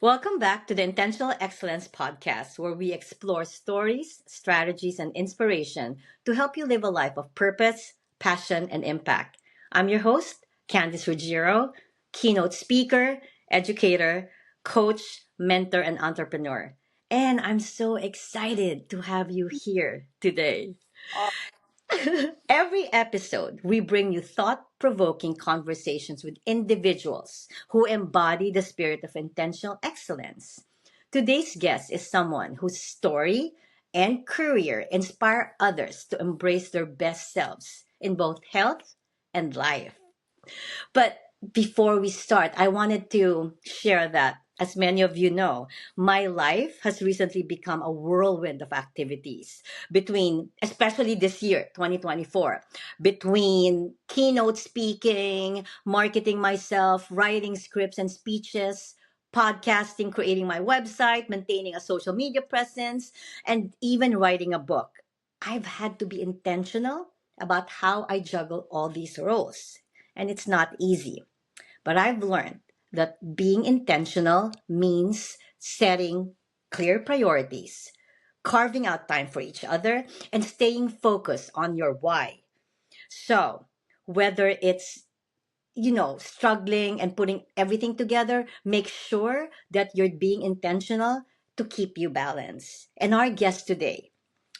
Welcome back to the Intentional Excellence Podcast, where we explore stories, strategies, and inspiration to help you live a life of purpose, passion, and impact. I'm your host, Candice Ruggiero, keynote speaker, educator, coach, mentor, and entrepreneur. And I'm so excited to have you here today. Oh, Every episode, we bring you thought provoking conversations with individuals who embody the spirit of intentional excellence. Today's guest is someone whose story and career inspire others to embrace their best selves in both health and life. But before we start, I wanted to share that, as many of you know, my life has recently become a whirlwind of activities between, especially this year, 2024, between keynote speaking, marketing myself, writing scripts and speeches, podcasting, creating my website, maintaining a social media presence, and even writing a book. I've had to be intentional about how I juggle all these roles, and it's not easy. But I've learned that being intentional means setting clear priorities, carving out time for each other, and staying focused on your why. So, whether it's struggling and putting everything together, make sure that you're being intentional to keep you balanced. And our guest today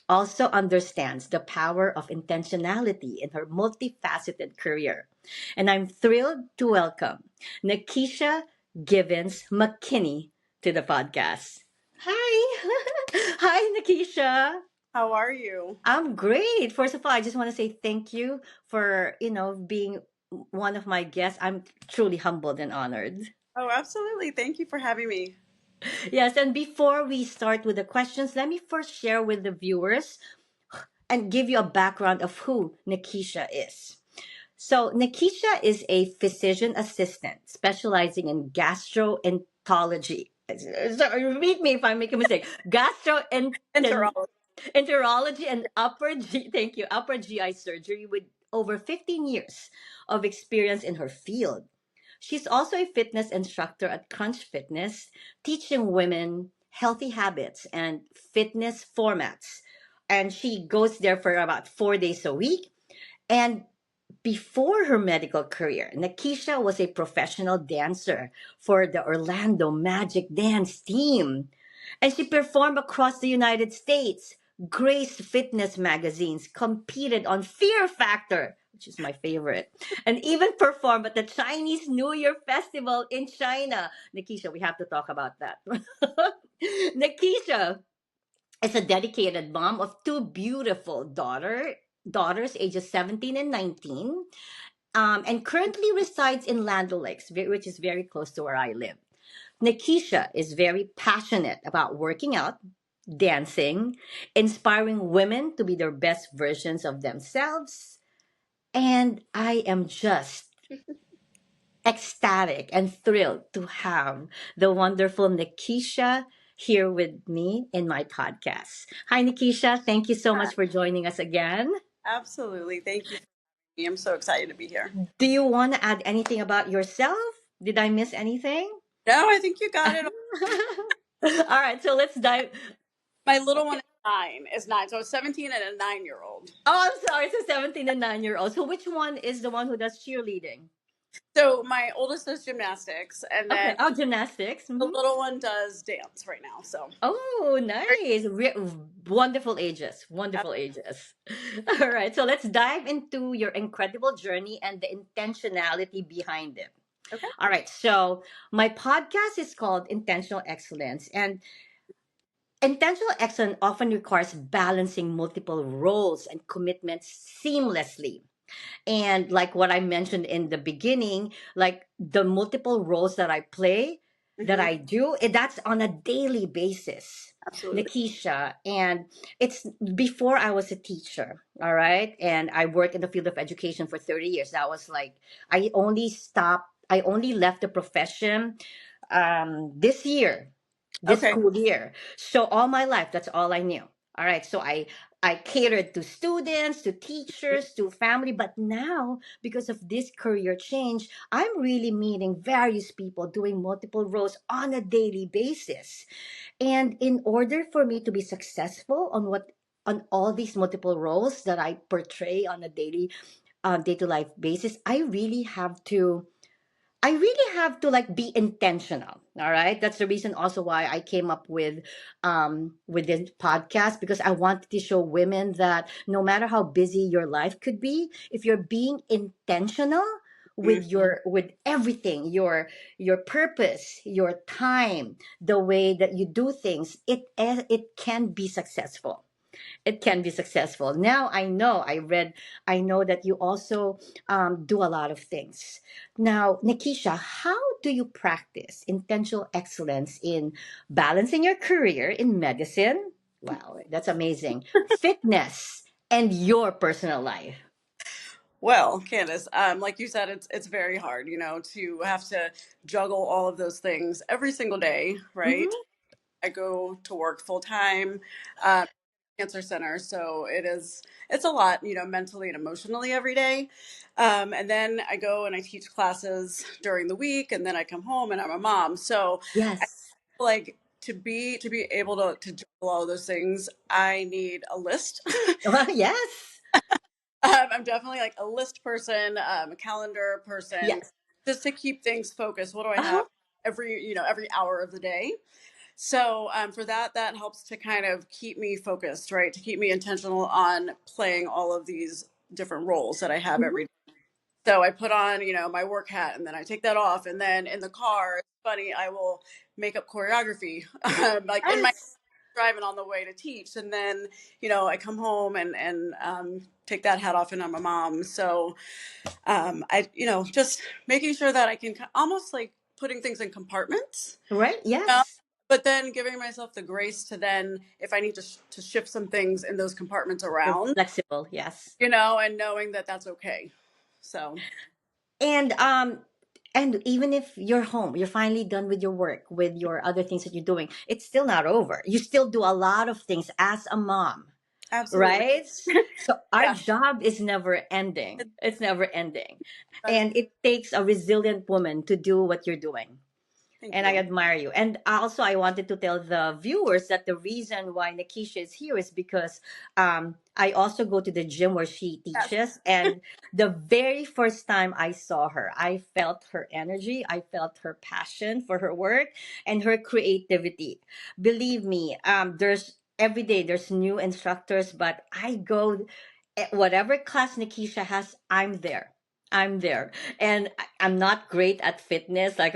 also understands the power of intentionality in her multifaceted career. And I'm thrilled to welcome Nekesha Givens McKinnie to the podcast. Hi. Hi, Nekesha. how are you? I'm great. First of all, I just want to say thank you for, being one of my guests. I'm truly humbled and honored. Oh, absolutely. Thank you for having me. Yes, and before we start with the questions, let me first share with the viewers and give you a background of who Nekesha is. So, Nekesha is a physician assistant specializing in gastroenterology. Sorry, repeat me if I make a mistake. Interrupt. Enterology and upper GI surgery with over 15 years of experience in her field. She's also a fitness instructor at Crunch Fitness, teaching women healthy habits and fitness formats. And she goes there for about 4 days a week. And before her medical career, Nekesha was a professional dancer for the Orlando Magic Dance team. And she performed across the United States, graced fitness magazines, competed on Fear Factor, which is my favorite, and even performed at the Chinese New Year Festival in China. Nekesha, we have to talk about that. Nekesha is a dedicated mom of two beautiful daughters ages 17 and 19, and currently resides in Land O'Lakes, which is very close to where I live. Nekesha is very passionate about working out, dancing, inspiring women to be their best versions of themselves. And I am just ecstatic and thrilled to have the wonderful Nekesha here with me in my podcast. Hi, Nekesha. Thank you so much for joining us again. Absolutely. Thank you for having me. I'm so excited to be here. Do you want to add anything about yourself? Did I miss anything? No, I think you got it. All right, so let's dive. My little one is nine. So 17 and a 9-year-old. Oh, I'm sorry. It's a 17 and 9-year old. So which one is the one who does cheerleading? So my oldest does gymnastics, and Okay. then Oh, gymnastics. the Hmm. little one does dance right now. So Oh, nice. Wonderful ages. Wonderful ages. All right. So let's dive into your incredible journey and the intentionality behind it. okay. All right. So my podcast is called Intentional Excellence. And intentional excellence often requires balancing multiple roles and commitments seamlessly. And like what I mentioned in the beginning, like the multiple roles that I play, that hmm I do, that's on a daily basis, Absolutely. Nekesha. And it's before I was a teacher, all right? And I worked in the field of education for 30 years. That was like, I only left the profession this year, this Okay. school year. So all my life, that's all I knew. All right. So I catered to students, to teachers, to family. But now, because of this career change, I'm really meeting various people doing multiple roles on a daily basis. And in order for me to be successful on all these multiple roles that I portray on a daily day to life basis, I really have to like be intentional. All right. That's the reason also why I came up with this podcast, because I wanted to show women that no matter how busy your life could be, if you're being intentional with Mhm. with everything, your purpose, your time, the way that you do things, it can be successful. It can be successful. Now I know that you also do a lot of things. Now, Nikisha, how do you practice intentional excellence in balancing your career in medicine? Wow, that's amazing. Fitness and your personal life. Well, Candace, like you said, it's very hard, to have to juggle all of those things every single day, right? Mm-hmm. I go to work full time, cancer center, so it's a lot, mentally and emotionally every day. And then I go and I teach classes during the week, and then I come home and I'm a mom. So I Yes. feel like to be able to juggle all those things, I need a list. Yes. I'm definitely like a list person, a calendar person, Yes. just to keep things focused. What do I have Uh-huh. every hour of the day? So for that, that helps to kind of keep me focused, right? To keep me intentional on playing all of these different roles that I have Mhm. every day. So I put on, my work hat, and then I take that off, and then in the car, it's funny, I will make up choreography, like in my Yes. driving on the way to teach, and then I come home and take that hat off, and I'm a mom. So I just making sure that I can almost like putting things in compartments, Right? you know, Yes. but then giving myself the grace to then, if I need to shift some things in those compartments You're around, flexible. Yes. and knowing that that's okay. So And even if you're home, you're finally done with your work, with your other things that you're doing, it's still not over. You still do a lot of things as a mom, absolutely, right? So our yeah, job is never ending. It's never ending. that is, And it takes a resilient woman to do what you're doing, thank and I you. admire you. And also, I wanted to tell the viewers that the reason why Nikisha is here is because I also go to the gym where she Yes. teaches. And the very first time I saw her, I felt her energy, I felt her passion for her work and her creativity. Believe me, there's every day there's new instructors, but I go whatever class Nikisha has, I'm there. I'm there. And I'm not great at fitness. Like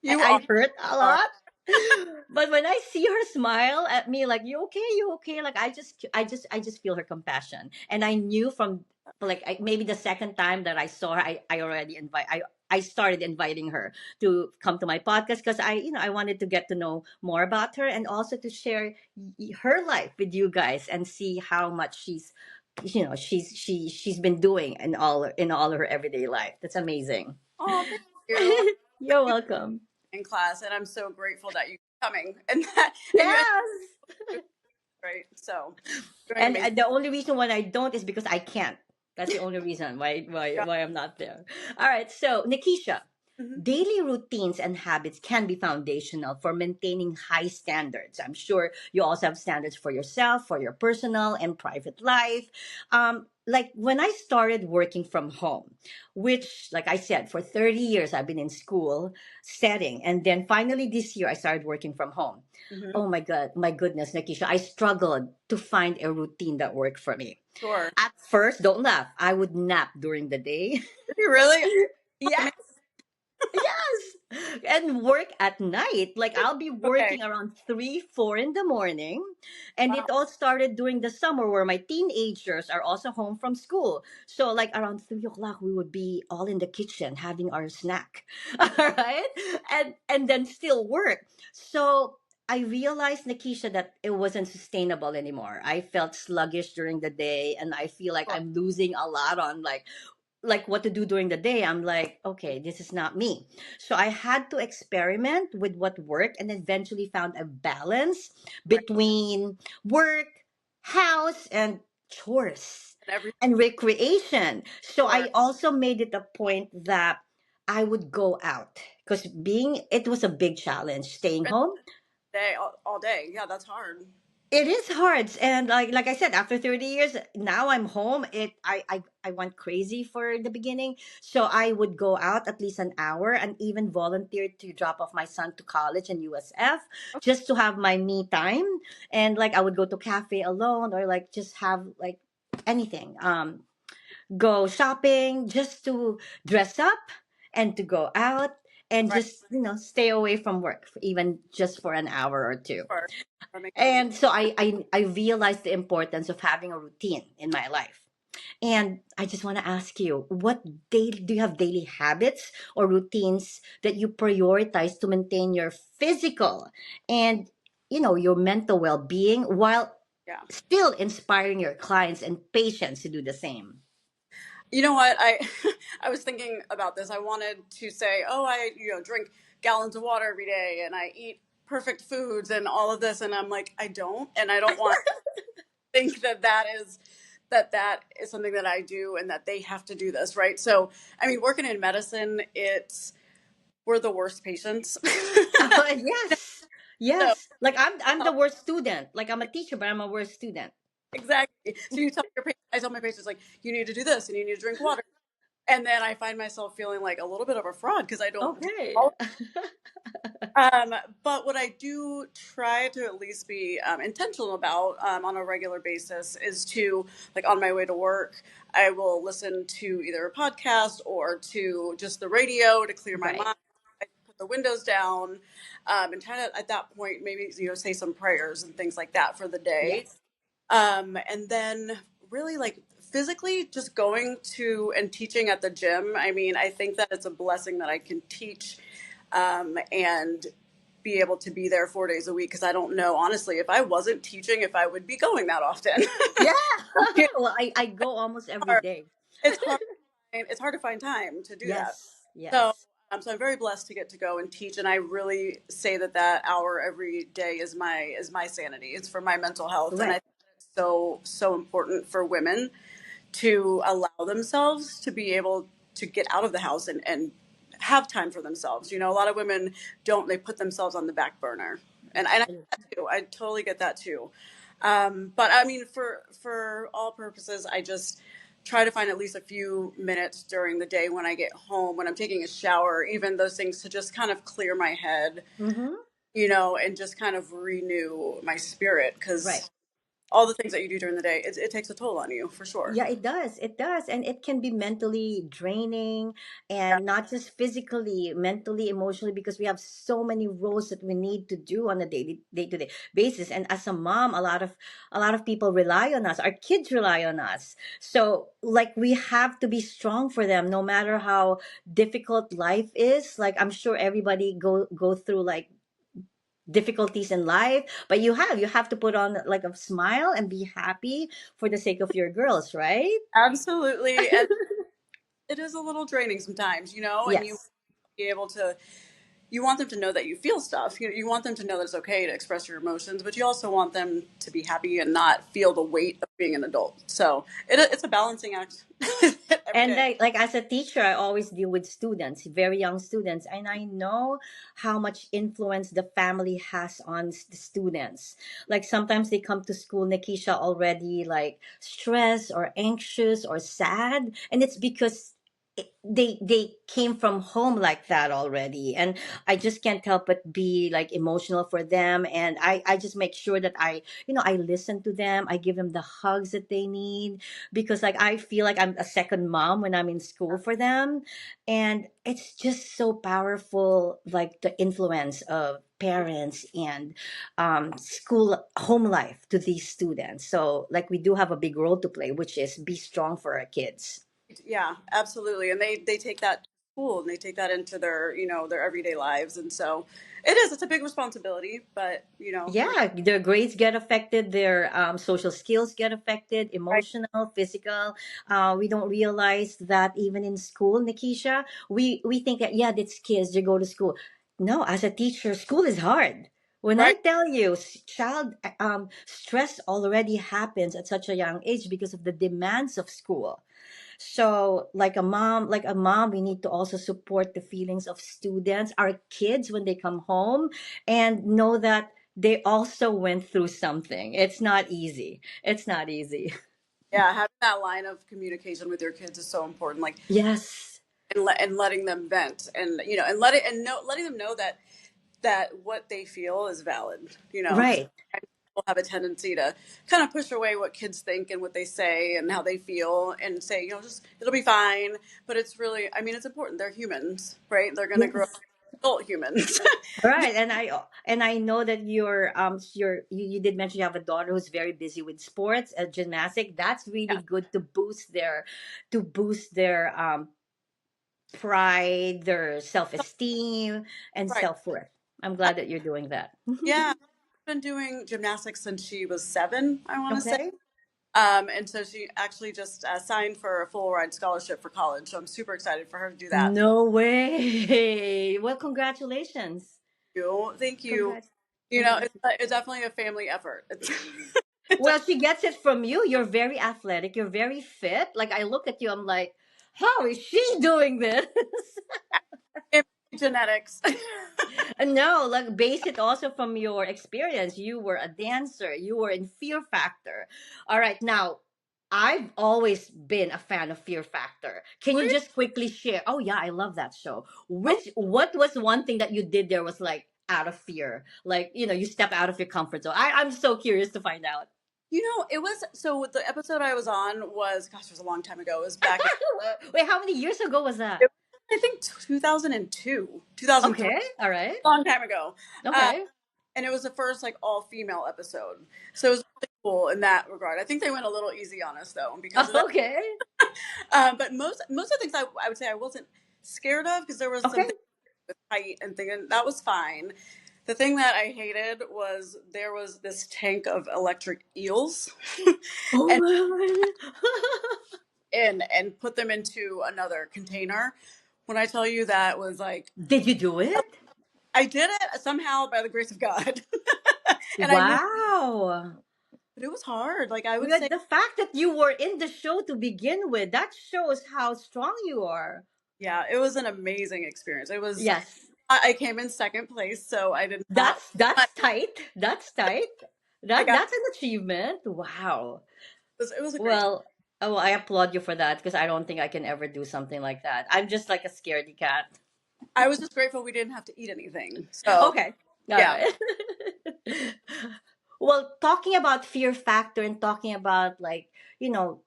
You I hurt a are. lot. But when I see her smile at me, like, you okay? You okay? Like, I just feel her compassion. And I knew from like maybe the second time that I saw her, I already I started inviting her to come to my podcast, because I wanted to get to know more about her, and also to share her life with you guys and see how much she's been doing in all her everyday life. That's amazing. Oh, thank you. You're welcome. In class, and I'm so grateful that you coming and that and you Yes. right. So doing And amazing. the only reason why I don't is because I can't. That's the only reason Yeah. why I'm not there. All right. So, Nikisha, Mhm. daily routines and habits can be foundational for maintaining high standards. I'm sure you also have standards for yourself, for your personal and private life. Like when I started working from home, which, like I said, for 30 years I've been in school setting, and then finally this year I started working from home. Mhm. Oh my God, my goodness, Nikisha, I struggled to find a routine that worked for me. Sure. At first, don't laugh, I would nap during the day. Did you really? Yeah. Amazing. Yes. And work at night. Like I'll be Okay. working around 3, 4 in the morning. And Wow. it all started during the summer where my teenagers are also home from school. So like around 3 o'clock, we would be all in the kitchen having our snack. All right. And then still work. So I realized, Nikisha, that it wasn't sustainable anymore. I felt sluggish during the day, and I feel like Sure. I'm losing a lot on like what to do during the day. I'm like, okay, this is not me. So I had to experiment with what worked, and eventually found a balance Right. between work, house, and chores and every and recreation. So sure I also made it a point that I would go out because it was a big challenge staying home. day all day. Yeah, that's hard. It is hard, and like I said, after 30 years, now I'm home. I went crazy for the beginning, so I would go out at least an hour, and even volunteered to drop off my son to college in USF Okay, just to have my me time, and like I would go to cafe alone or like just have like anything, go shopping just to dress up and to go out and right, just stay away from work even just for an hour or two. sure. That makes sense. And so I realized the importance of having a routine in my life. And I just want to ask you, what daily do you have daily habits or routines that you prioritize to maintain your physical and your mental well-being while Yeah. still inspiring your clients and patients to do the same? You know what? I I was thinking about this. I wanted to say, oh, I drink gallons of water every day and I eat perfect foods and all of this, and I'm like, I don't, and I don't want to think that that is something that I do and that they have to do this, right? So, I mean, working in medicine, it's we're the worst patients. Yes. So, Yes. Like I'm uh, the worst student. Like I'm a teacher, but I'm a worst student. exactly. So you tell your patients, I tell my patients like, you need to do this and you need to drink water, and then I find myself feeling like a little bit of a fraud because I don't do Okay. all. Um, but what I do try to at least be intentional about on a regular basis is to, like, on my way to work, I will listen to either a podcast or to just the radio to clear my Right. mind. I put the windows down and try to, at that point, maybe say some prayers and things like that for the day. Yes. And then really like physically just going to and teaching at the gym. I mean, I think that it's a blessing that I can teach and be able to be there 4 days a week because I don't know honestly if I wasn't teaching if I would be going that often. Yeah. You Well, I go almost know, every day. it's hard. It's hard to find time to do that. Yes. So, Yes. so I'm very blessed to get to go and teach, and I really say that that hour every day is my sanity. It's for my mental health, and I Right. think it's so important for women to allow themselves to be able to get out of the house and have time for themselves. You know, a lot of women don't, they put themselves on the back burner. And I get that too. I totally get that too. But I mean, for all purposes, I just try to find at least a few minutes during the day when I get home, when I'm taking a shower, even those things to just kind of clear my head, Mm-hmm. and just kind of renew my spirit Right. because all the things that you do during the day, it takes a toll on you for sure. Yeah, it does. It does. And it can be mentally draining and not just physically, mentally, emotionally, because we have so many roles that we need to do on a daily day-to-day basis. And as a mom, a lot of people rely on us. Our kids rely on us. So like we have to be strong for them no matter how difficult life is. Like I'm sure everybody go through like difficulties in life, but you have to put on like a smile and be happy for the sake of your girls, right? Absolutely. And it is a little draining sometimes, and you Yes. be able to, you want them to know that you feel stuff. You want them to know that it's okay to express your emotions, but you also want them to be happy and not feel the weight of being an adult. So it's a balancing act every And day. like as a teacher, I always deal with students, very young students, and I know how much influence the family has on the students. Like sometimes they come to school, Nikisha, already like stressed or anxious or sad, and it's because they came from home like that already, and I just can't help but be like emotional for them, and I just make sure that I listen to them, I give them the hugs that they need, because like I feel like I'm a second mom when I'm in school for them. And it's just so powerful, like the influence of parents and school home life to these students. So like we do have a big role to play, which is be strong for our kids. Yeah, absolutely. And they take that to school and they take that into their, their everyday lives. And so it's a big responsibility, but we're Yeah, their grades get affected, their social skills get affected, right. emotional, physical. We don't realize that even in school, Nikisha, we think that, yeah, that's kids, they go to school. No, as a teacher, school is hard. When I Right. tell you, child stress already happens at such a young age because of the demands of school. So, like a mom, we need to also support the feelings of students, our kids when they come home, and know that they also went through something. It's not easy. It's not easy. Yeah, having that line of communication with your kids is so important. Like, Yes. and letting them vent, and and letting them know that what they feel is valid. Because Right. people have a tendency to kind of push away what kids think and what they say and how they feel, and say, just it'll be fine. But it's really, I mean, it's important. They're humans, right? They're going to grow up Yes. adult humans. Right, and I know that you did mention you have a daughter who's very busy with sports, gymnastics. That's really Yeah, good to boost their pride, their self-esteem, and right. self-worth. I'm glad that you're doing that. Yeah, I've been doing gymnastics since she was 7, I want to say. Okay. And so she actually just signed for a full ride scholarship for college. So I'm super excited for her to do that. No way. Well, congratulations. Thank you. Congrats. It's, Congrats. it's definitely a family effort. Well, she gets it from you. You're very athletic. You're very fit. Like I look at you, I'm like, how is she doing this? It's genetics. No, like base it also from your experience. You were a dancer. You were in Fear Factor. All right, now I've always been a fan of Fear Factor. Can you Really? just quickly share? Oh yeah, I love that show. Oh, What was one thing that you did there was like out of fear? Like, you step out of your comfort zone. I'm so curious to find out. it was so the episode I was on was, gosh, it was a long time ago. It was back in, Wait, how many years ago was that? it was, I think 2002, 2003, Okay, all right. long time ago. Uh, Okay. and it was the first like all female episode. So it was really cool in that regard. I think they went a little easy on us though because of that. Okay. But most of the things I would say I wasn't scared of, because there was Okay. something with height and thing, and that was fine. The thing that I hated was there was this tank of electric eels, Oh and my. and put them into another container. When I tell you that was like, Did you do it? I did it somehow by the grace of God, and I knew, Wow. but it was hard. Like, I would Well, say, the fact that you were in the show to begin with, that shows how strong you are. yeah, it was an amazing experience. It was. Yes. I came in second place, so I did not. That's But tight. That's tight. I got. That's an achievement. Wow. It was a great time. Well, oh, I applaud you for that because I don't think I can ever do something like that. I'm just like a scaredy cat. I was just grateful we didn't have to eat anything. So Okay. All yeah. right. Well, talking about fear factor and talking about like, you know,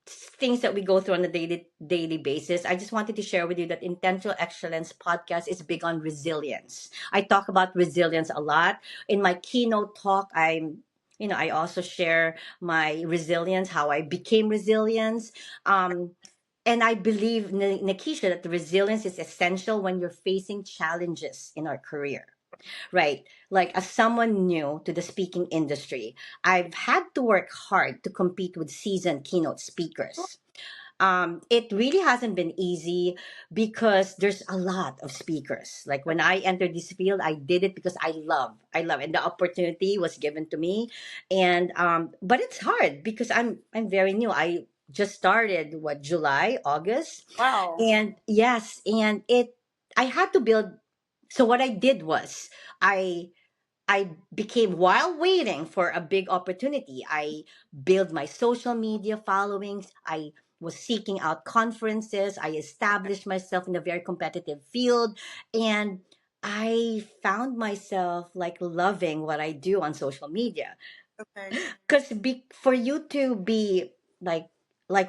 things that we go through on a daily basis, I just wanted to share with you that Intentional Excellence podcast is big on resilience. I talk about resilience a lot in my keynote talk. I also share my resilience, how I became resilience. And I believe, Nikisha, that the resilience is essential when you're facing challenges in our career. Right. Like as someone new to the speaking industry, I've had to work hard to compete with seasoned keynote speakers. It really hasn't been easy because there's a lot of speakers. Like when I entered this field, I did it because I love, and the opportunity was given to me. And but it's hard because I'm very new. I just started July, August, Wow. and yes, and I had to build. So what I did was I I became, while waiting for a big opportunity, I built my social media followings. I was seeking out conferences. I established myself in a very competitive field. And I found myself like loving what I do on social media. Okay. Because for you to be like,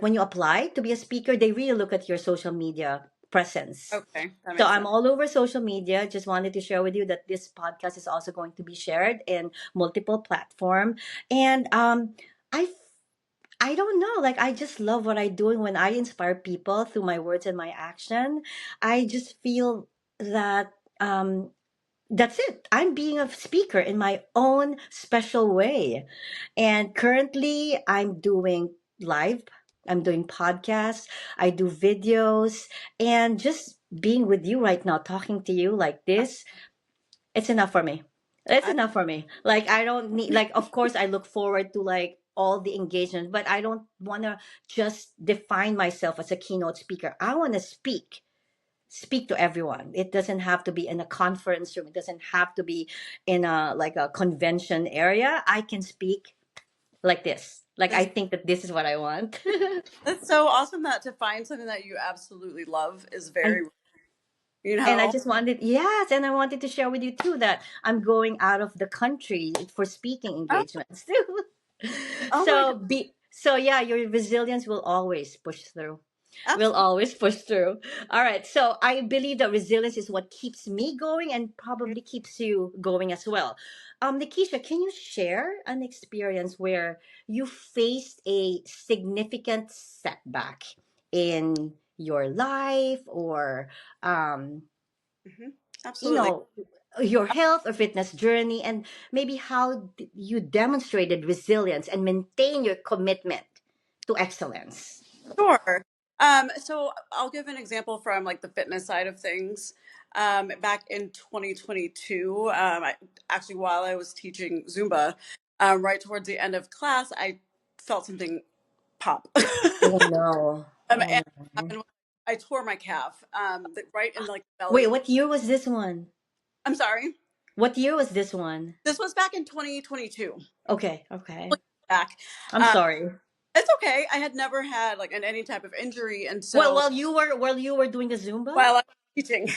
when you apply to be a speaker, they really look at your social media presence. Okay. That So makes I'm sense. all over social media. Just wanted to share with you that this podcast is also going to be shared in multiple platform. And I I don't know, like I just love what I do, and when I inspire people through my words and my action, I just feel that that's it. I'm being a speaker in my own special way. And currently I'm doing live, I'm doing podcasts, I do videos, and just being with you right now, talking to you like this, it's enough for me. That's I, enough for me. Like I don't need like of course I look forward to like all the engagement, but I don't want to just define myself as a keynote speaker. I want to speak to everyone. It doesn't have to be in a conference room. It doesn't have to be in a like a convention area. I can speak like this. Like I that's, think that this is what I want. that's so awesome that to find something that you absolutely love is I very, you and I know. just wanted, yes, and I wanted to share with you too that I'm going out of the country for speaking Oh, engagements too. oh my God, So yeah, your resilience will always push through. Will absolutely. always push through. All right. So I believe that resilience is what keeps me going and probably keeps you going as well. Nikisha, can you share an experience where you faced a significant setback in your life or um Hmm. you Absolutely. know your health or fitness journey, and maybe how you demonstrated resilience and maintain your commitment to excellence. Sure. So I'll give an example from like the fitness side of things. Back in 2022, actually while I was teaching Zumba, right towards the end of class, I felt something pop. Oh no. Oh And no. I tore my calf, right in like the Wait, belly. what year was this one? I'm sorry. What year was this one? This was back in 2022. Okay, okay. Looking back, I'm uh, sorry. it's okay. I had never had like any type of injury, and Well, so while you were doing the Zumba? while I was teaching,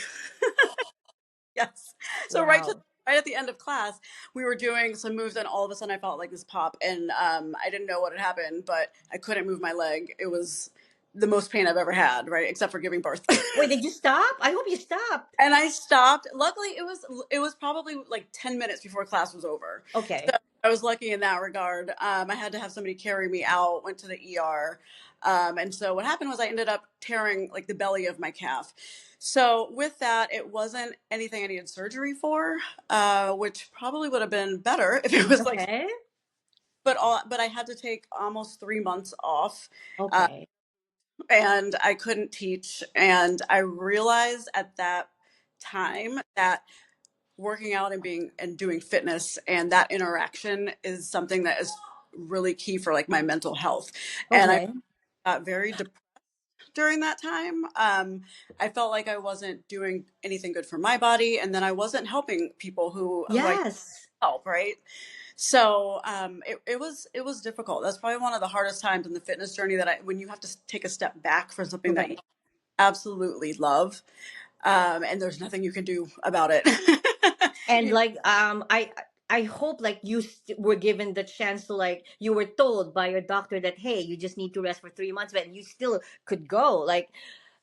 yes. So Wow. right at the end of class, we were doing some moves, and all of a sudden, I felt like this pop, and I didn't know what had happened, but I couldn't move my leg. It was the most pain I've ever had, right, except for giving birth. Wait, did you stop? I hope you stopped. And I stopped. Luckily, it was probably like 10 minutes before class was over. So Okay. I was lucky in that regard. I had to have somebody carry me out. Went to the ER, and so what happened was I ended up tearing like the belly of my calf. So with that, it wasn't anything I needed surgery for, which probably would have been better if it was like. Okay. But I had to take almost 3 months off, uh, Okay. and I couldn't teach. And I realized at that time that working out and being and doing fitness and that interaction is something that is really key for like my mental health. And I Okay. got very depressed during that time. I felt like I wasn't doing anything good for my body, and then I wasn't helping people who I Yes. help, right? So it was difficult. That's probably one of the hardest times in the fitness journey, that when you have to take a step back from something that you Correct. absolutely love, and there's nothing you can do about it. And You like I hope like you were given the chance to like you were told by your doctor that hey you just need to rest for 3 months, but you still could go like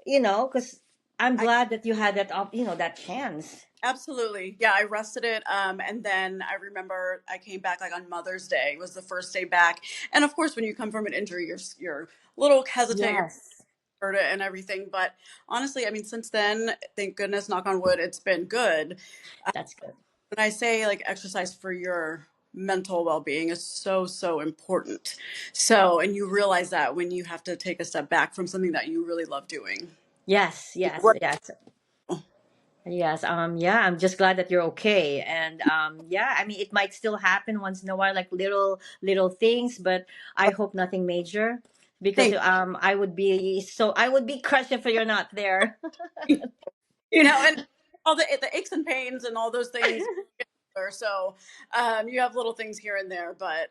because I'm I glad that you had that that chance. absolutely. Yeah, I rested it. And then I remember I came back like on Mother's Day. It was the first day back. And of course, when you come from an injury, you're a little hesitant, you're Yes, hurt and everything. But honestly, I mean, since then, thank goodness, knock on wood, it's been good. that's good. When I say like exercise for your mental well-being is so, so important. So, and you realize that when you have to take a step back from something that you really love doing. Yes, Like, yes, what? yes. Yes, yeah, I'm just glad that you're okay. And yeah, I mean it might still happen once in a while, like little things, but I hope nothing major because Thank I would be crushed if you're not there. you. And all the aches and pains and all those things. So you have little things here and there, but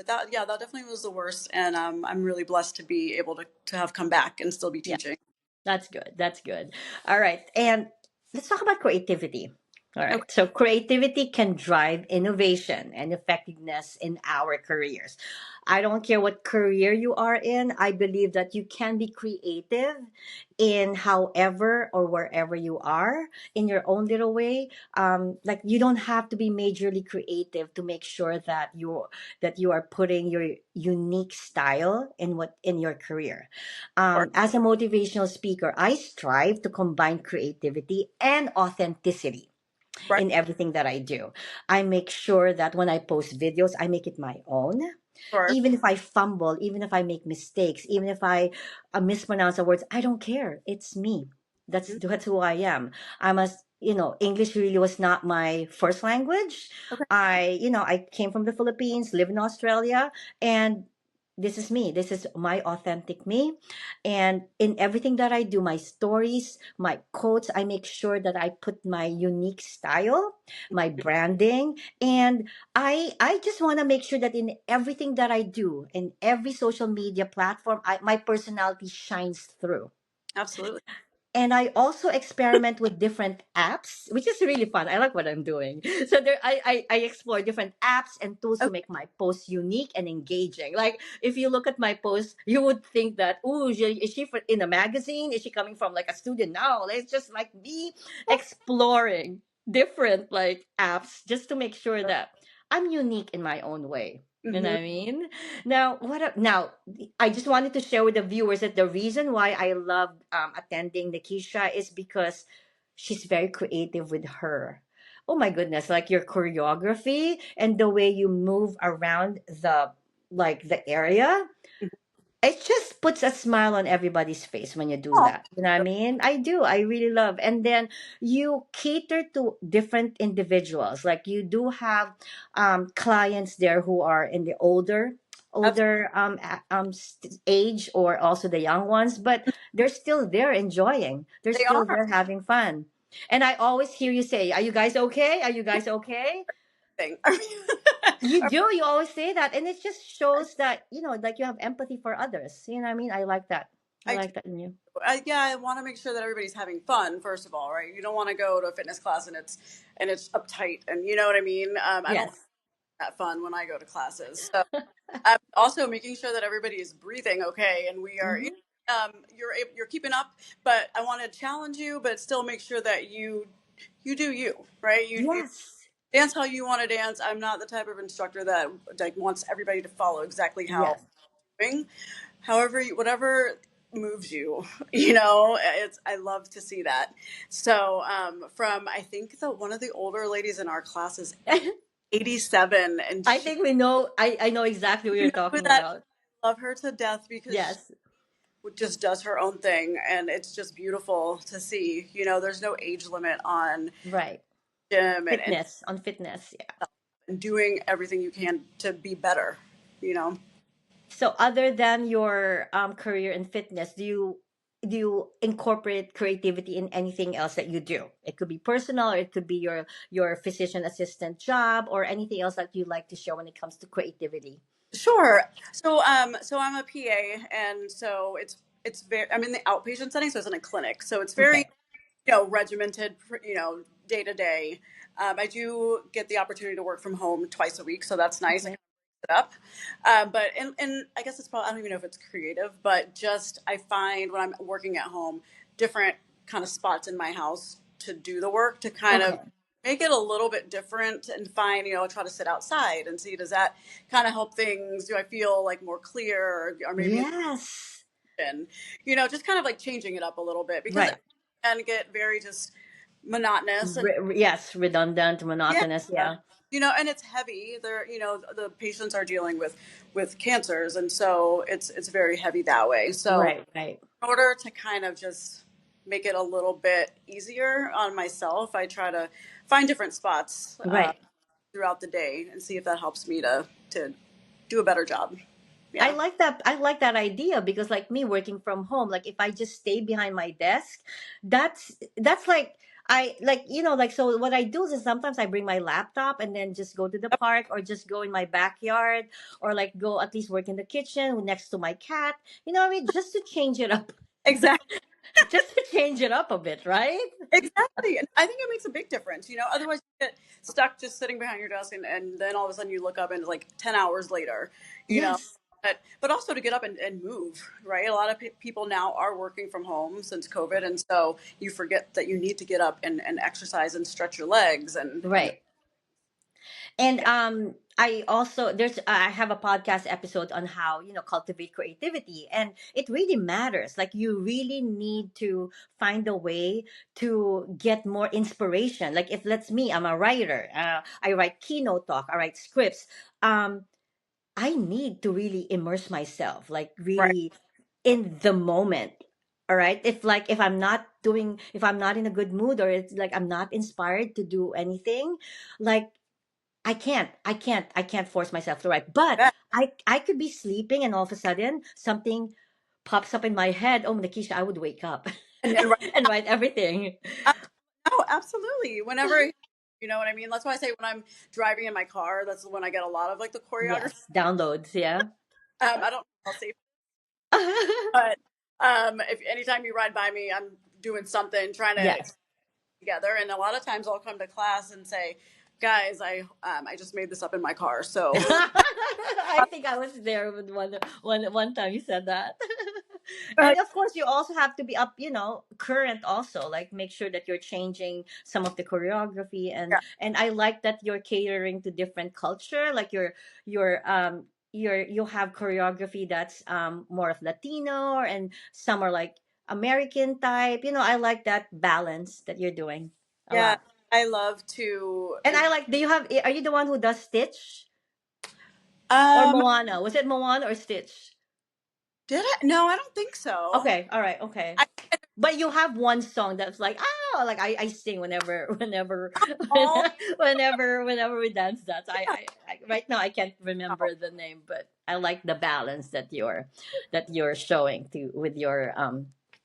that, yeah, that definitely was the worst. And I'm really blessed to be able to have come back and still be Yeah. teaching. That's good. That's good. All right. And let's talk about creativity. All Okay. right. So, creativity can drive innovation and effectiveness in our careers. I don't care what career you are in, I believe that you can be creative in however or wherever you are in your own little way. Like, you don't have to be majorly creative to make sure that you are putting your unique style in your career. Or, As a motivational speaker, I strive to combine creativity and authenticity right. in everything that I do. I make sure that when I post videos, I make it my own. Sure. Even if I fumble, even if I make mistakes, even if I mispronounce the words, I don't care. It's me. That's who I am. I must. English really was not my first language. Okay. I came from the Philippines, live in Australia, and this is me. This is my authentic me. And in everything that I do, my stories, my quotes, I make sure that I put my unique style, my branding, and I just want to make sure that in everything that I do, in every social media platform, my personality shines through. Absolutely. And I also experiment with different apps, which is really fun. I like what I'm doing. So I explore different apps and tools to Okay. make my posts unique and engaging. Like if you look at my posts, you would think that, oh, is she in a magazine? Is she coming from like a student? No, it's just like me exploring different like apps just to make sure that I'm unique in my own way. You know Hmm. what I mean? Now, I just wanted to share with the viewers that the reason why I love attending Nekesha is because she's very creative with her. Oh my goodness, like your choreography and the way you move around the area, it just puts a smile on everybody's face when you do Oh, that. You know what I mean? I do. I really love. And then you cater to different individuals. Like you do have clients there who are in the absolutely. older age, or also the young ones, but they're still there enjoying. They're They still are. there having fun. And I always hear you say, "Are you guys okay? Are you guys okay?" Thing. You do. You always say that, and it just shows that like you have empathy for others. You know what I mean? I like that. I I do. like that in you. Yeah, I want to make sure that everybody's having fun. First of all, right? You don't want to go to a fitness class and it's uptight, and you know what I mean. I don't Yes. have that fun when I go to classes. So also making sure that everybody is breathing okay, and we are. Hmm. You're keeping up, but I want to challenge you, but still make sure that you do you, right? You Yes. dance how you want to dance. I'm not the type of instructor that like wants everybody to follow exactly how Yes. I'm doing. However, whatever moves you, it's I love to see that. So from I think the one of the older ladies in our class is 87, and I she, think we know. I know exactly what you you're know who talking that about. love her to death because she Yes. just does her own thing, and it's just beautiful to see. There's no age limit on Right. gym Fitness on fitness. Yeah. and doing everything you can to be better. You know. So other than your career in fitness, do you incorporate creativity in anything else that you do? It could be personal, or it could be your physician assistant job, or anything else that you like to show when it comes to creativity. Sure. So I'm a PA, and so it's very. I'm in the outpatient setting, so it's in a clinic. So it's very, Okay. regimented, day to day. I do get the opportunity to work from home twice a week, so that's nice. I Okay. can it up. But and I guess it's probably I don't even know if it's creative, but just I find when I'm working at home, different kind of spots in my house to do the work to kind of Okay. make it a little bit different and find, try to sit outside and see does that kind of help things? Do I feel like more clear or maybe Yes. and just kind of like changing it up a little bit because it Right. can get very just monotonous and Yes, redundant, yeah, monotonous. Yeah. and it's heavy. The patients are dealing with cancers, and so it's very heavy that way. So Right. Right. in order to kind of just make it a little bit easier on myself, I try to find different spots Right. throughout the day and see if that helps me to do a better job. I Yeah. like that. I like that idea because, like me working from home, like if I just stay behind my desk, that's like I like like so. What I do is sometimes I bring my laptop and then just go to the park, or just go in my backyard, or like go at least work in the kitchen next to my cat. You know what I mean? Just to change it up, Exactly. just to change it up a bit, right? Exactly. And I think it makes a big difference. Otherwise you get stuck just sitting behind your desk and then all of a sudden you look up and it's like 10 hours later, you know. Yes. But also to get up and move, right? A lot of people now are working from home since COVID. And so you forget that you need to get up and exercise and stretch your legs and Right. And yeah. I also I have a podcast episode on how cultivate creativity, and it really matters. Like you really need to find a way to get more inspiration. Like if let's me, I'm a writer. I write keynote talk. I write scripts. Um, I need to really immerse myself, like Right. really in the moment. All right. If I'm not doing, if I'm not in a good mood, or it's like I'm not inspired to do anything, like I can't force myself to write. But Yeah. I could be sleeping and all of a sudden something pops up in my head. Oh, Nakisha, I would wake up And right, and write everything. ab- no, absolutely. Whenever, you know what I mean? That's why I say when I'm driving in my car, that's when I get a lot of like the choreography. Yes, downloads. Yeah. I don't know how safe, but if anytime you ride by me, I'm doing something, trying to Yes. together. And a lot of times I'll come to class and say, guys, I just made this up in my car. So I think I was there with one time you said that. uh, And of course you also have to be up, current also, like make sure that you're changing some of the choreography, yeah, and I like that you're catering to different culture, like you have choreography that's more of Latino, and some are like American type. I like that balance that you're doing a yeah, lot. I love to. And I like, are you the one who does Stitch or Um, Moana? Was it Moana or Stitch? did I? No, I don't think so. Okay, all right, okay. I But you have one song that's like, like I sing whenever all whenever we dance that. I right now I can't remember the name, but I like the balance that you're showing to with your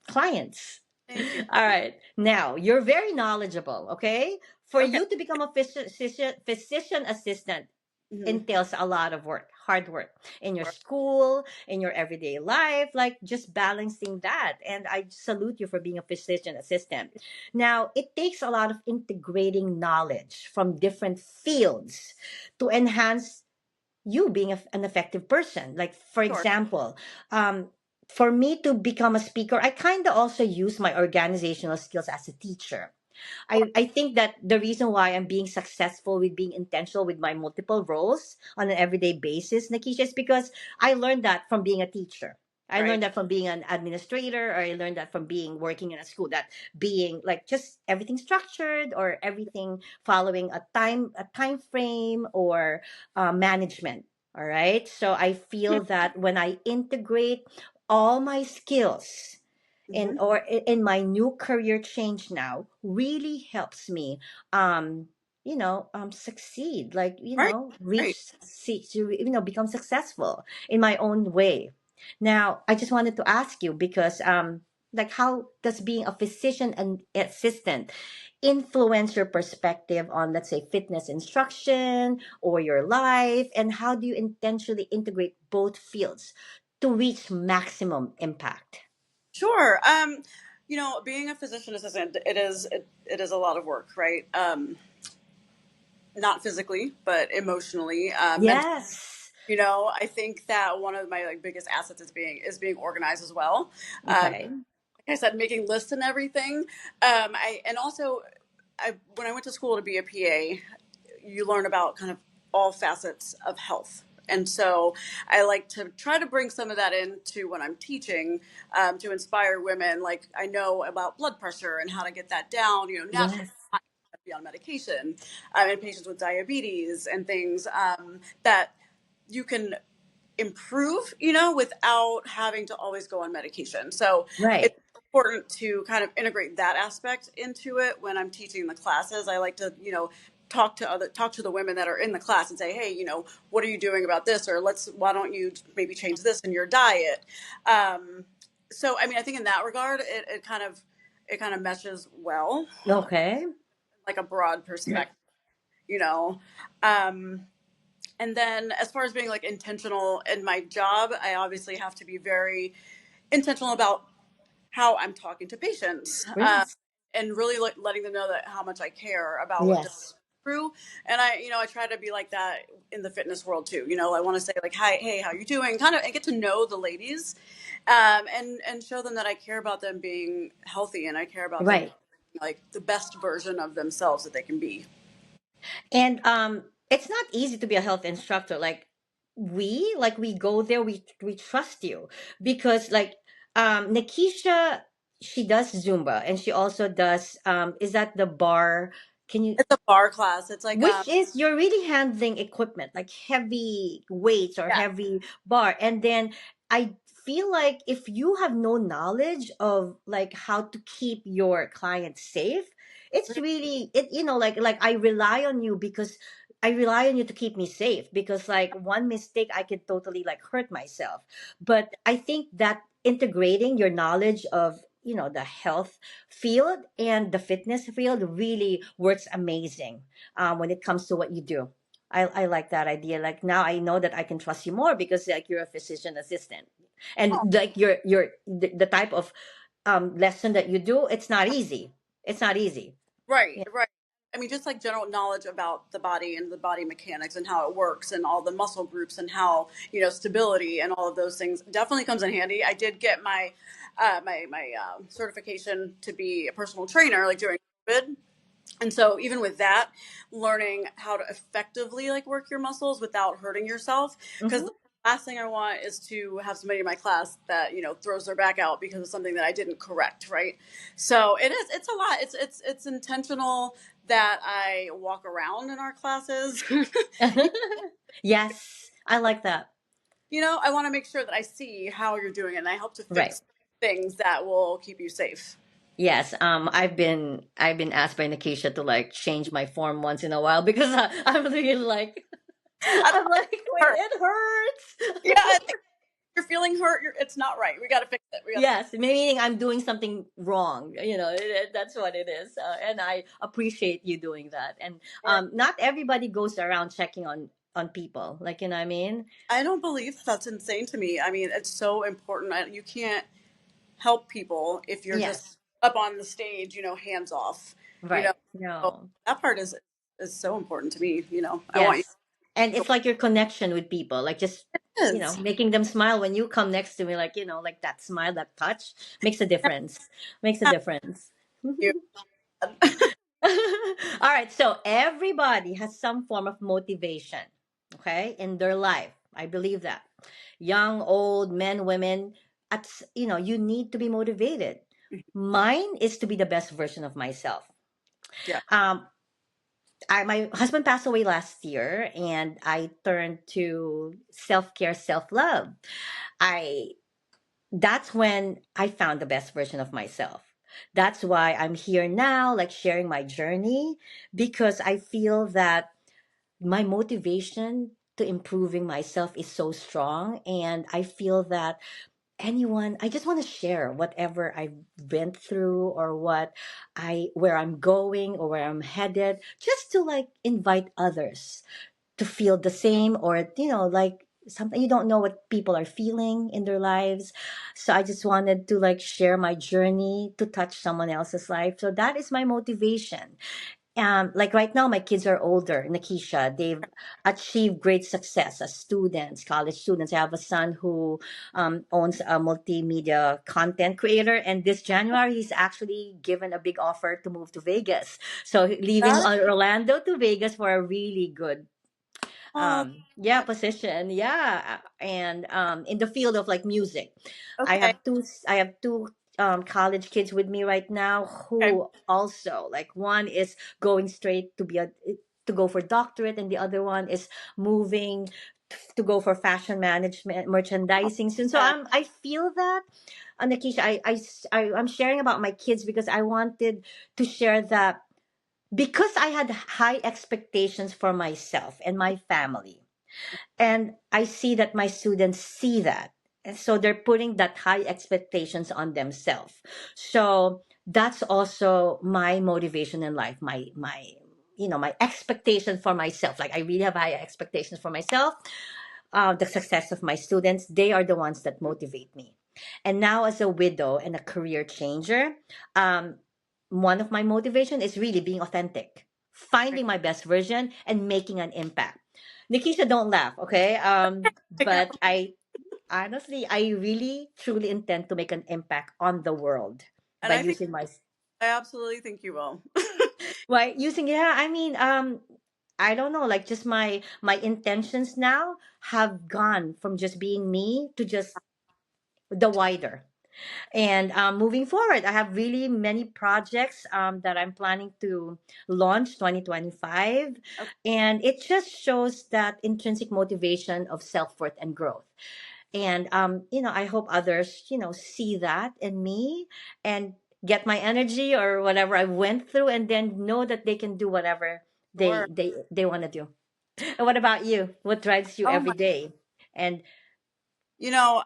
clients. thank you. All right. Now, you're very knowledgeable, okay? For Okay. you to become a physician assistant Hmm. entails a lot of work, hard work in your school, in your everyday life, like just balancing that. And I salute you for being a physician assistant. Now, it takes a lot of integrating knowledge from different fields to enhance you being an effective person. Like, for Sure. example, um, for me to become a speaker, I kind of also use my organizational skills as a teacher. Sure. I think that the reason why I'm being successful with being intentional with my multiple roles on an everyday basis, Nakisha, is because I learned that from being a teacher. I Right. learned that from being an administrator, or I learned that from being working in a school, that being like just everything structured, or everything following a time frame, or management. All right. So I feel that when I integrate all my skills Hmm. in my new career change now, really helps me succeed, like Right. Right. become successful in my own way. Now I just wanted to ask you, because like, how does being a physician and assistant influence your perspective on, let's say, fitness instruction or your life, and how do you intentionally integrate both fields to reach maximum impact? Sure. Being a physician assistant, it is a lot of work, right? Not physically, but emotionally, mentally. Yes. I think that one of my like biggest assets is being organized as well. Okay. Like I said, making lists and everything. And also, when I went to school to be a PA, you learn about kind of all facets of health. And so I like to try to bring some of that into when I'm teaching, to inspire women. Like I know about blood pressure and how to get that down, naturally, Yes. not be on medication, and patients with diabetes and things, that you can improve, without having to always go on medication. So it's Right. important to kind of integrate that aspect into it when I'm teaching the classes. I like to, talk to the women that are in the class and say, hey, what are you doing about this? Or why don't you maybe change this in your diet? So, I mean, I think in that regard, it kind of meshes well, Okay. like a broad perspective, you know. Um, and then as far as being like intentional in my job, I obviously have to be very intentional about how I'm talking to patients, Yes. and really letting them know that how much I care about what they're Yes. through. And I try to be like that in the fitness world too. I want to say like, hi, hey, how you doing? Kind of, and get to know the ladies, and show them that I care about them being healthy, and I care about them Right. like the best version of themselves that they can be. And it's not easy to be a health instructor. Like we go there, we trust you, because like Nikisha, she does Zumba, and she also does is that the bar? Can you, It's a bar class. It's like, which is, you're really handling equipment like heavy weights or yeah, heavy bar, and then I feel like if you have no knowledge of like how to keep your clients safe, it's really it, like I rely on you because I rely on you to keep me safe, because like one mistake I could totally like hurt myself. But I think that integrating your knowledge of, the health field and the fitness field really works amazing, when it comes to what you do. I like that idea. Like now I know that I can trust you more because like you're a physician assistant, and Oh, like the type of lesson that you do, it's not easy. It's not easy. right, Yeah. right. I mean, just like general knowledge about the body and the body mechanics and how it works and all the muscle groups and how, stability and all of those things definitely comes in handy. I did get my certification to be a personal trainer like during COVID. And so even with that, learning how to effectively like work your muscles without hurting yourself, because Hmm. the last thing I want is to have somebody in my class that throws their back out because of something that I didn't correct, right? So it's a lot. It's intentional that I walk around in our classes. Yes, I like that. I want to make sure that I see how you're doing it and I help to Right. fix things that will keep you safe. Yes, I've been asked by Nikisha to like change my form once in a while because I'm really like I don't I'm like, wait, hurt. it Yeah, hurts. if you're feeling hurt. It's not right. We got to fix it. We got to fix Yes, meaning I'm doing something wrong. That's what it is, and I appreciate you doing that. And it. not everybody goes around checking on people, like what I mean. I don't believe that's insane to me. I mean, it's so important. You can't help people if you're just Yes, up on the stage, hands off. You know, right. so No. that part is so important to me. I want you Yes, and to it's like your connection with people, like just is. making them smile when you come next to me, like like that smile, that touch makes a difference. Makes a difference. You. All right, so everybody has some form of motivation, okay, in their life. I believe that. Young, old, men, women, you need to be motivated. Mine is to be the best version of myself. Yeah. Um, my husband passed away last year, and I turned to self care, self love. I That's when I found the best version of myself. That's why I'm here now, like sharing my journey, because I feel that my motivation to improving myself is so strong. And I feel that I just want to share whatever I've been through, or where I'm going or where I'm headed, just to like invite others to feel the same, or like something. You don't know what people are feeling in their lives, so I just wanted to like share my journey to touch someone else's life. So that is my motivation. Like right now my kids are older, Nakisha. They've achieved great success as students, college students. I have a son who owns a multimedia content creator, and this January he's actually given a big offer to move to Vegas, so leaving That. Orlando to Vegas for a really good Oh, yeah, position. Yeah, and in the field of like music. i okay. have two I have two college kids with me right now, Okay. who also, like, one is going straight to go for doctorate, and the other one is moving to go for fashion management, merchandising soon. So Yeah. I feel that, Nikisha, I'm sharing about my kids because I wanted to share that, because I had high expectations for myself and my family. And I see that my students see that. And so they're putting that high expectations on themselves. So that's also my motivation in life, my expectation for myself. Like I really have high expectations for myself, the success of my students. They are the ones that motivate me. And now, as a widow and a career changer, um, one of my motivation is really being authentic, finding my best version, and making an impact. Nikisha, don't laugh, okay? You're But I really truly intend to make an impact on the world and by I think using my I absolutely think you will. Why using, yeah, I mean, I don't know, like just my intentions now have gone from just being me to just the wider. And moving forward, I have really many projects that I'm planning to launch 2025. Okay. And it just shows that intrinsic motivation of self-worth and growth. And I hope others see that in me, and get my energy or whatever I went through, and then know that they can do whatever Sure. they want to do. And what about you? What drives you Oh every my, day? And you know,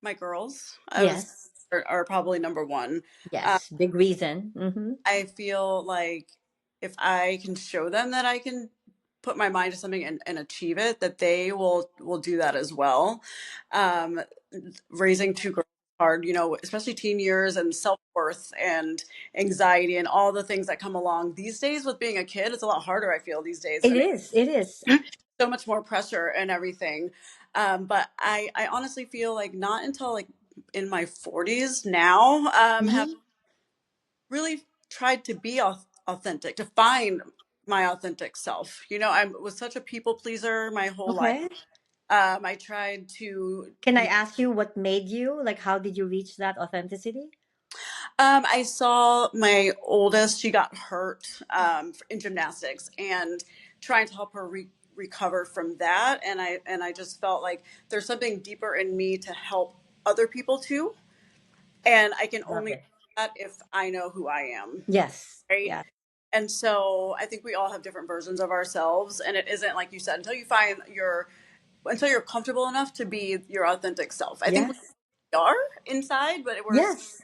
my girls, I was yes, are probably number one. Uh, yes, big reason. Mm-hmm. I feel like if I can show them that I can put my mind to something and achieve it, that they will do that as well. Um, Raising two girls is hard, especially teen years and self worth and anxiety and all the things that come along these days with being a kid. It's a lot harder. I feel these days. It is. It is. So much more pressure and everything. But I honestly feel like not until like in my 40s now have Mhm. really tried to be authentic, to find my authentic self. I was such a people pleaser my whole life. Okay. I tried to Can I be. ask you what made you, like, how did you reach that authenticity? I saw my oldest; she got hurt in gymnastics, and trying to help her recover from that. And I just felt like there's something deeper in me to help other people too, and I can Love only do it. that if I know who I am, Yes. right? Yeah. And so I think we all have different versions of ourselves, and it isn't like you said until you're comfortable enough to be your authentic self. I think we Yes. are inside, but we're Yes.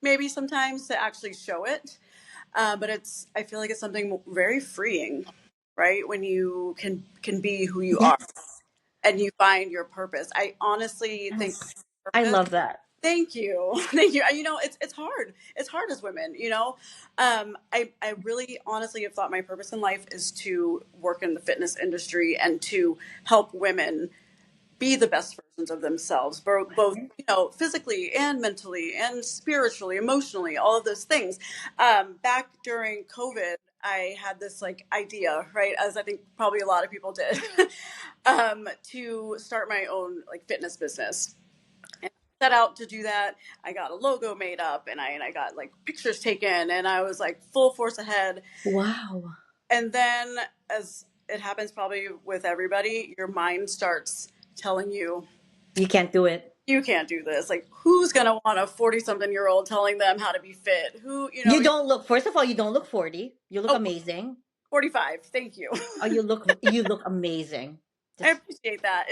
maybe sometimes to actually show it. But I feel like it's something very freeing, right? When you can be who you are Yes. and you find your purpose. I honestly think Yes. I purpose. love that. Thank you, thank you. It's hard. It's hard as women. I really honestly have thought my purpose in life is to work in the fitness industry and to help women be the best versions of themselves, both physically and mentally and spiritually, emotionally, all of those things. Back during COVID, I had this like idea, right, as I think probably a lot of people did, to start my own like fitness business. And I set out to do that. I got a logo made up, and I got like pictures taken, and I was like full force ahead. Wow. And then, as it happens probably with everybody, your mind starts telling you You can't do it. you can't do this. Like, who's gonna want a 40-something-year-old telling them how to be fit? Who, You don't look, first of all, you don't look 40. You look oh, amazing. 45. Thank you. Oh, you look amazing. I Just appreciate that.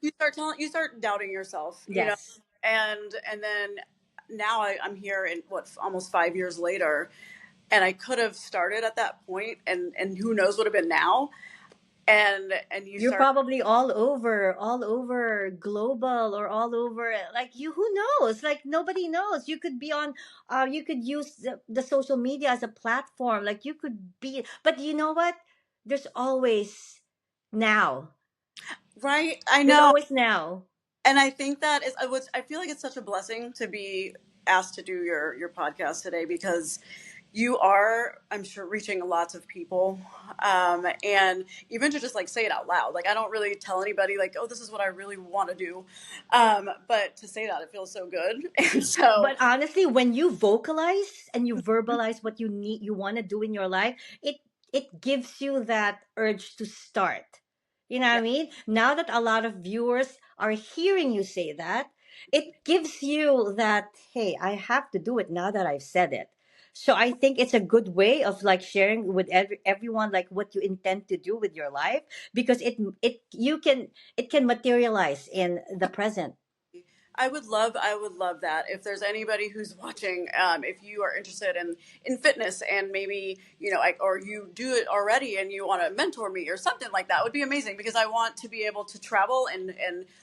You start doubting yourself, yes. and then now I'm here in almost 5 years later, and I could have started at that point, and who knows what would have been now, and you You're start probably all over global, or all over, like, you, who knows? Like, nobody knows. You could be on, you could use the social media as a platform. Like, you could be, but you know what? There's always now. right. I There's know, always now. and I think that is I feel like it's such a blessing to be asked to do your podcast today because you are, I'm sure, reaching lots of people, and even to just like say it out loud. Like I don't really tell anybody like, oh, this is what I really want to do, but to say that it feels so good, and so But honestly, when you vocalize and you verbalize what you want to do in your life, it gives you that urge to start. You know what yeah. I mean? Now that a lot of viewers are hearing you say that, it gives you that, hey, I have to do it now that I've said it. So I think it's a good way of like sharing with everyone like what you intend to do with your life, because it can materialize in the present. I would love that. If there's anybody who's watching, if you are interested in fitness and maybe or you do it already and you want to mentor me or something like that, would be amazing because I want to be able to travel and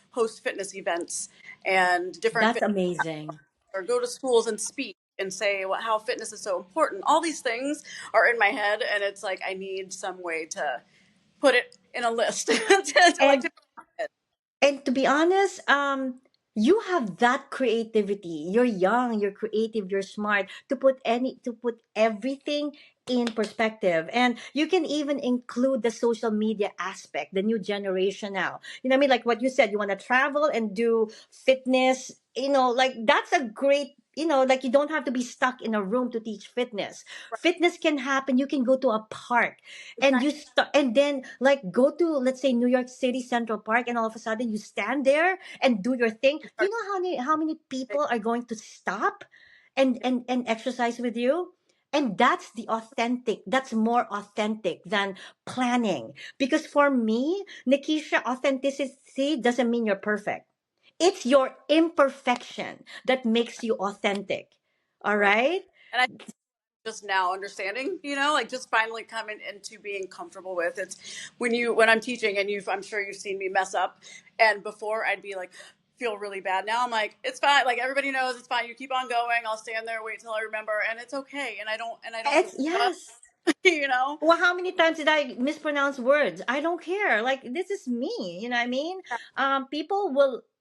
host fitness events and different That's amazing. or go to schools and speak and say how fitness is so important. All these things are in my head, and it's like I need some way to put it in a list to like And to. And to be honest, you have that creativity. You're young, you're creative, you're smart to put everything in perspective. And you can even include the social media aspect, the new generation now. You know what I mean? Like what you said, you want to travel and do fitness, like that's a great, like you don't have to be stuck in a room to teach fitness. Fitness can happen. You can go to a park and Exactly. you start, and then like go to, let's say, New York City Central Park, and all of a sudden you stand there and do your thing. Do you know how many people are going to stop and exercise with you? And that's the authentic, that's more authentic than planning. Because for me, Nikisha, authenticity doesn't mean you're perfect. It's your imperfection that makes you authentic. All Right. right? And I just now understanding, like just finally coming into being comfortable with it's when I'm teaching and I'm sure you've seen me mess up. And before I'd be like, feel really bad. Now I'm like, it's fine. Like everybody knows it's fine. You keep on going. I'll stand there, wait till I remember, and it's okay. And I don't feel It's bad, yes. you know? Well, how many times did I mispronounce words? I don't care. Like this is me. You know what I mean?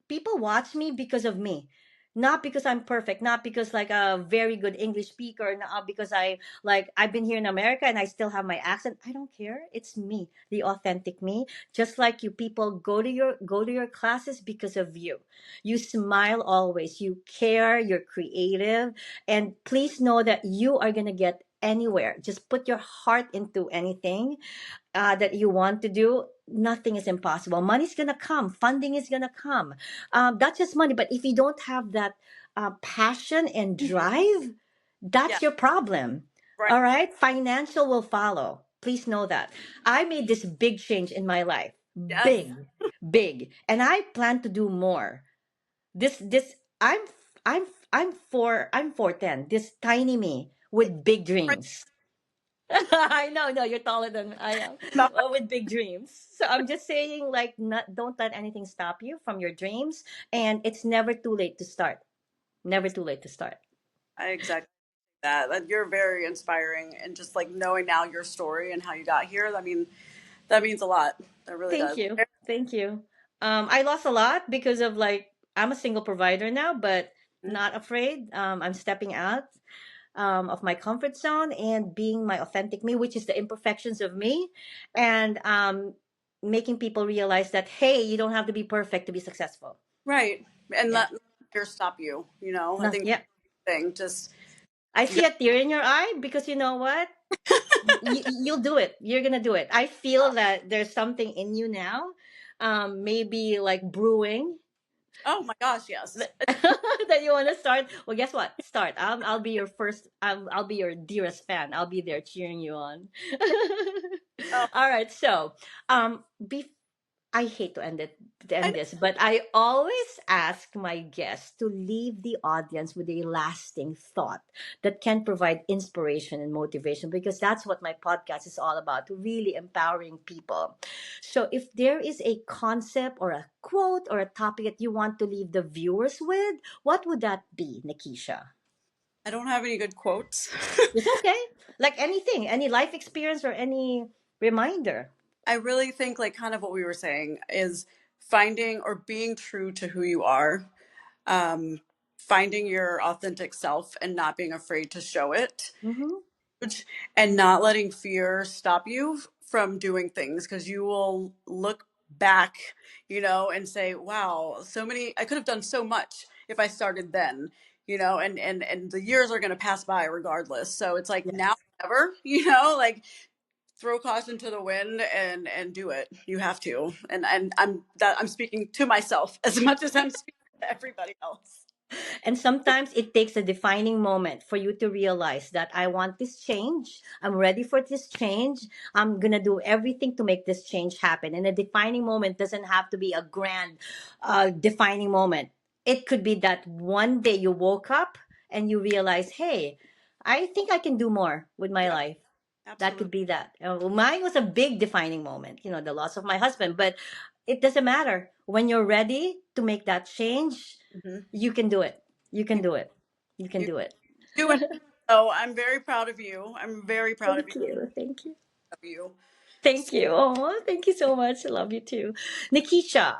People watch me because of me, not because I'm perfect, not because like a very good English speaker, not because I've been here in America and I still have my accent. I don't care. It's me, the authentic me. Just like you, people go to your classes because of you. You smile always. You care. You're creative, and please know that you are gonna get anywhere. Just put your heart into anything that you want to do. Nothing is impossible. Money's gonna come. Funding is gonna come. Not just money, but if you don't have that passion and drive, Yeah. that's your problem. Right. All right, financial will follow. Please know that. I made this big change in my life. Yes. Big, big, and I plan to do more. This I'm 4'10", this tiny me with big Right. dreams. I know, no, you're taller than I am, No, with big dreams. So I'm just saying, like, not, don't let anything stop you from your dreams, and it's never too late to start. Never too late to start. I exactly that. You're very inspiring, and just like knowing now your story and how you got here. I mean, that means a lot. That really Thank does. you, thank you. I lost a lot because of like I'm a single provider now, but not afraid. I'm stepping out of my comfort zone and being my authentic me, which is the imperfections of me, and making people realize that hey, you don't have to be perfect to be successful. Right. And Yeah. let fear stop you. I No, think yeah. thing just I you see got a tear in your eye because you know what? You'll do it. You're gonna do it. I feel that there's something in you now, maybe like brewing, oh my gosh, yes. that you want to start. Well, guess what? Start. I'll be your first. I'll be your dearest fan. I'll be there cheering you on. Oh, All right. So, be I hate to I end know. this, but I always ask my guests to leave the audience with a lasting thought that can provide inspiration and motivation, because that's what my podcast is all about, really empowering people. So if there is a concept or a quote or a topic that you want to leave the viewers with, what would that be, Nikisha? I don't have any good quotes. It's okay. Like anything, any life experience or any reminder. I really think like kind of what we were saying is finding or being true to who you are, um, finding your authentic self and not being afraid to show it, Mm-hmm. and not letting fear stop you from doing things, because you will look back, and say, wow, I could have done so much if I started then, and the years are going to pass by regardless. So it's like now, Yes. never, like throw caution to the wind and do it. You have to. And I'm speaking to myself as much as I'm speaking to everybody else. And sometimes it takes a defining moment for you to realize that I want this change. I'm ready for this change. I'm going to do everything to make this change happen. And a defining moment doesn't have to be a grand defining moment. It could be that one day you woke up and you realize, hey, I think I can do more with my Yep, life. That absolutely. could be that. Mine was a big defining moment, the loss of my husband. But it doesn't matter. When you're ready to make that change, Hmm. you can do it. You can You, do it. You can you do it. do it. So I'm very proud of you. I'm very proud Thank you. Thank you. of you. Thank you. Oh, thank you so much. I love you too. Nikisha,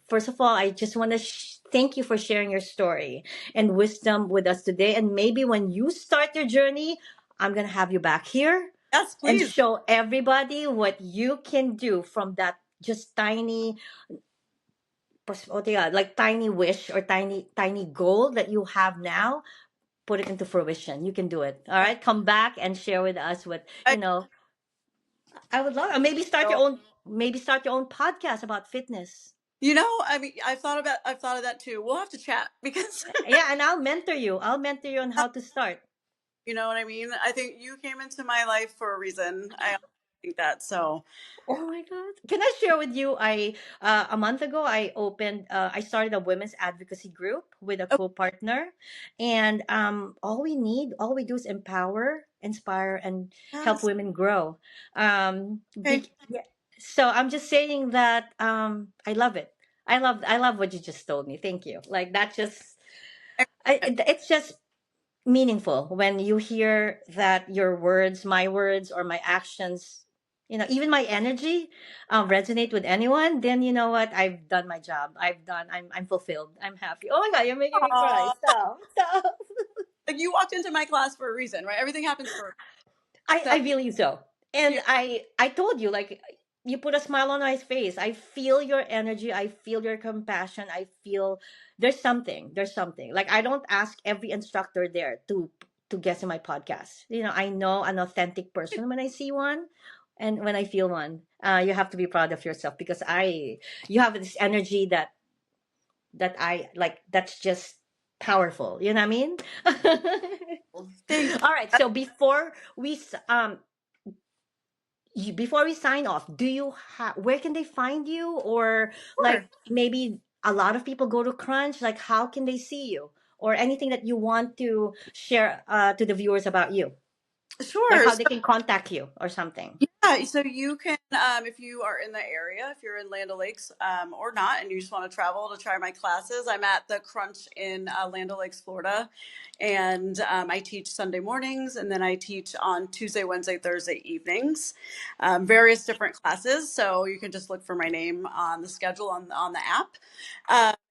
first of all, I just want to thank you for sharing your story and wisdom with us today. And maybe when you start your journey, I'm going to have you back here Yes, and please. show everybody what you can do from that just tiny like tiny wish or tiny goal that you have now, put it into fruition. You can do it. All right, come back and share with us what I, I would love. Or maybe start your own podcast about fitness. I mean, I've thought of that too. We'll have to chat because Yeah, and I'll mentor you. I'll mentor you on how to start. you know what I mean. I think you came into my life for a reason. I think that. So Oh my God. Can I share with you? A month ago I started a women's advocacy group with a oh, co-partner, and all we do is empower, inspire, and help yes, women grow. okay. Yeah. So I'm just saying that I love it. I love what you just told me. Thank you. Like that just it's just meaningful when you hear that your words, my words, or my actions, even my energy, resonate with anyone. Then you know what? I've done my job. I'm fulfilled. I'm happy. Oh my God, you're making me cry. Aw. Stop. Stop. Like you walked into my class for a reason, right? Everything happens for so I believe so. And yeah. I told you, like, you put a smile on my face. I feel your energy. I feel your compassion. I feel there's something. Like, I don't ask every instructor there to guest in my podcast. I know an authentic person when I see one and when I feel one. You have to be proud of yourself because you have this energy that I like. That's just powerful. You know what I mean? Thank All right. So before we sign off, do you have where can they find you, or you. like maybe a lot of people go to Crunch, like how can they see you, or anything that you want to share to the viewers about you, like Sure. how they can contact you or something? Yeah, so you can, if you are in the area, if you're in Land O'Lakes or not, and you just want to travel to try my classes, I'm at the Crunch in Land O'Lakes, Florida, and I teach Sunday mornings, and then I teach on Tuesday, Wednesday, Thursday evenings, various different classes. So you can just look for my name on the schedule on the app,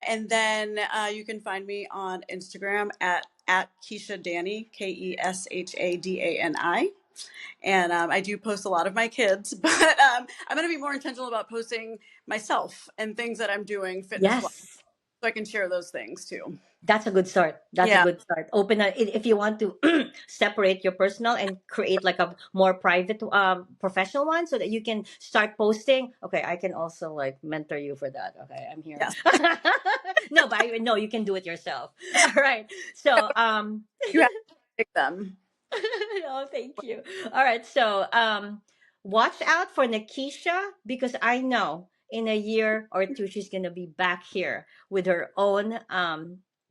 and then you can find me on Instagram at Kesha Danny, KESHADANI. And I do post a lot of my kids, but I'm going to be more intentional about posting myself and things that I'm doing fitness wise, Yes, so I can share those things too. that's a good start. That's a Yeah. good start. If you want to separate your personal and create like a more private, professional one, so that you can start posting. Okay, I can also like mentor you for that. Okay, I'm here. Yes. No, but I know you can do it yourself. All right. So You have to pick them. oh, thank you. All right. So, watch out for Nekesha because I know in a year or two she's gonna be back here with her own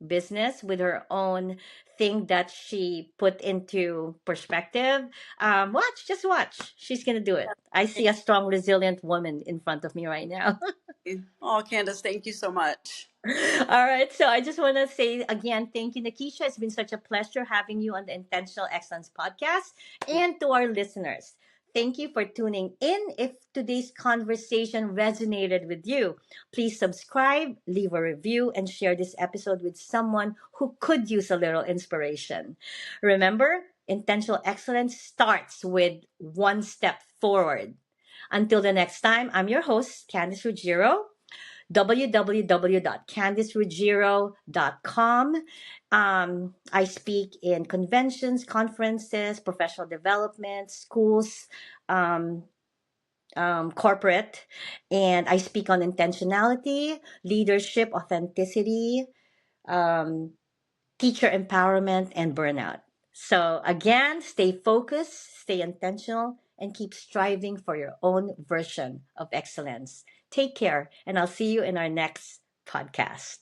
business, with her own thing that she put into perspective. Watch, just watch. She's gonna do it. I see a strong, resilient woman in front of me right now. Oh, Candace, thank you so much. All right. So I just want to say again, thank you, Nakisha. It's been such a pleasure having you on the Intentional Excellence podcast. And to our listeners, thank you for tuning in. If today's conversation resonated with you, please subscribe, leave a review, and share this episode with someone who could use a little inspiration. Remember, intentional excellence starts with one step forward. Until the next time, I'm your host, Candice Ruggiero, www.candiceruggiero.com. I speak in conventions, conferences, professional development, schools, um, corporate, and I speak on intentionality, leadership, authenticity, um, teacher empowerment, and burnout. So, again, stay focused, stay intentional, and keep striving for your own version of excellence. Take care, and I'll see you in our next podcast.